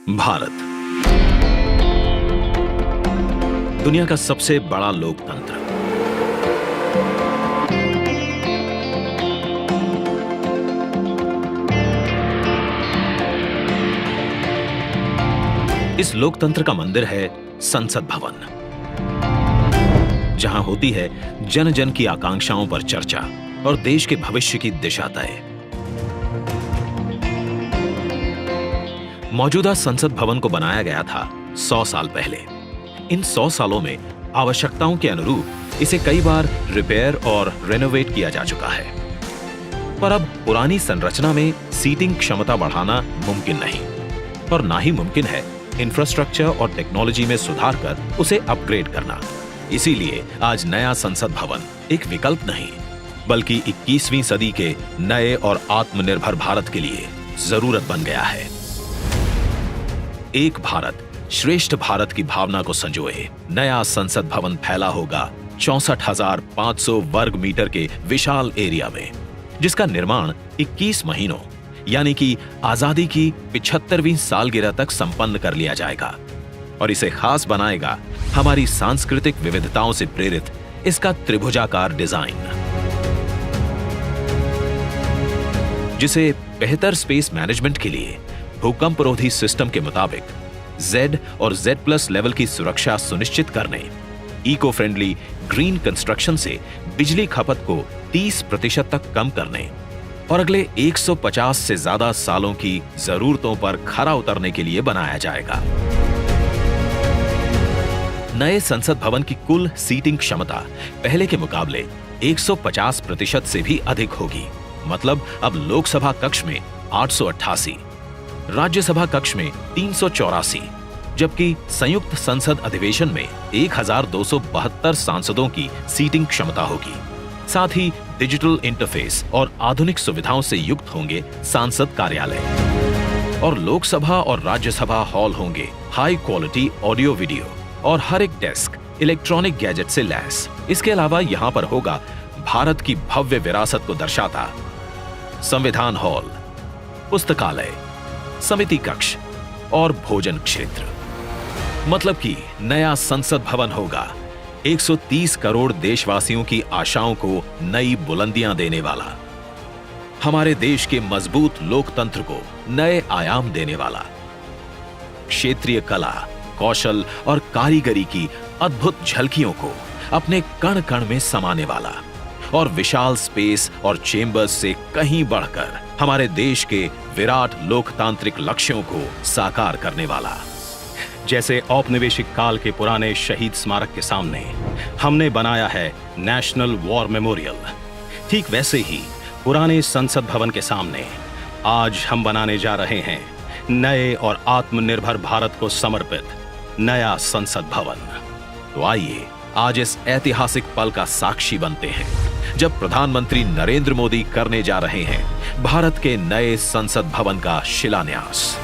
भारत दुनिया का सबसे बड़ा लोकतंत्र। इस लोकतंत्र का मंदिर है संसद भवन, जहां होती है जन जन की आकांक्षाओं पर चर्चा और देश के भविष्य की दिशा तय। मौजूदा संसद भवन को बनाया गया था 100 साल पहले। इन 100 सालों में आवश्यकताओं के अनुरूप इसे कई बार रिपेयर और रेनोवेट किया जा चुका है, पर अब पुरानी संरचना में सीटिंग क्षमता बढ़ाना मुमकिन नहीं और ना ही मुमकिन है इंफ्रास्ट्रक्चर और टेक्नोलॉजी में सुधार कर उसे अपग्रेड करना। इसीलिए आज नया संसद भवन एक विकल्प नहीं, बल्कि 21वीं सदी के नए और आत्मनिर्भर भारत के लिए जरूरत बन गया है। एक भारत श्रेष्ठ भारत की भावना को संजोए नया संसद भवन फैला होगा 64,500 वर्ग मीटर के विशाल एरिया में, जिसका निर्माण 21 महीनों यानी कि आजादी की 75वीं सालगिरह तक संपन्न कर लिया जाएगा। और इसे खास बनाएगा हमारी सांस्कृतिक विविधताओं से प्रेरित इसका त्रिभुजाकार डिजाइन, जिसे बेहतर स्पेस मैनेजमेंट के लिए भूकंपरोधी सिस्टम के मुताबिक Z और Z+ लेवल की सुरक्षा सुनिश्चित करने, इको फ्रेंडली ग्रीन कंस्ट्रक्शन से बिजली खपत को 30% तक कम करने और अगले 150 से ज्यादा सालों की जरूरतों पर खरा उतरने के लिए बनाया जाएगा। नए संसद भवन की कुल सीटिंग क्षमता पहले के मुकाबले 150% से भी अधिक होगी। मतलब अब लोकसभा कक्ष में 888, राज्यसभा कक्ष में 384, जबकि संयुक्त संसद अधिवेशन में 1272 सांसदों की सीटिंग क्षमता होगी। साथ ही डिजिटल इंटरफेस और आधुनिक सुविधाओं से युक्त होंगे सांसद कार्यालय और लोकसभा और राज्यसभा हॉल होंगे हाई क्वालिटी ऑडियो वीडियो और हर एक डेस्क इलेक्ट्रॉनिक गैजेट से लैस। इसके अलावा यहां पर होगा भारत की भव्य विरासत को दर्शाता संविधान हॉल, पुस्तकालय, समिति कक्ष और भोजन क्षेत्र। मतलब कि नया संसद भवन होगा 130 करोड़ देशवासियों की आशाओं को नई बुलंदियां देने वाला, हमारे देश के मजबूत लोकतंत्र को नए आयाम देने वाला, क्षेत्रीय कला, कौशल और कारीगरी की अद्भुत झलकियों को अपने कण कण में समाने वाला और विशाल स्पेस और चेंबर्स से कहीं बढ़कर हमारे देश के विराट लोकतांत्रिक लक्ष्यों को साकार करने वाला। जैसे औपनिवेशिक काल के पुराने शहीद स्मारक के सामने हमने बनाया है नेशनल वॉर मेमोरियल, ठीक वैसे ही पुराने संसद भवन के सामने आज हम बनाने जा रहे हैं नए और आत्मनिर्भर भारत को समर्पित नया संसद भवन। तो आइए आज इस ऐतिहासिक पल का साक्षी बनते हैं, जब प्रधानमंत्री नरेंद्र मोदी करने जा रहे हैं भारत के नए संसद भवन का शिलान्यास।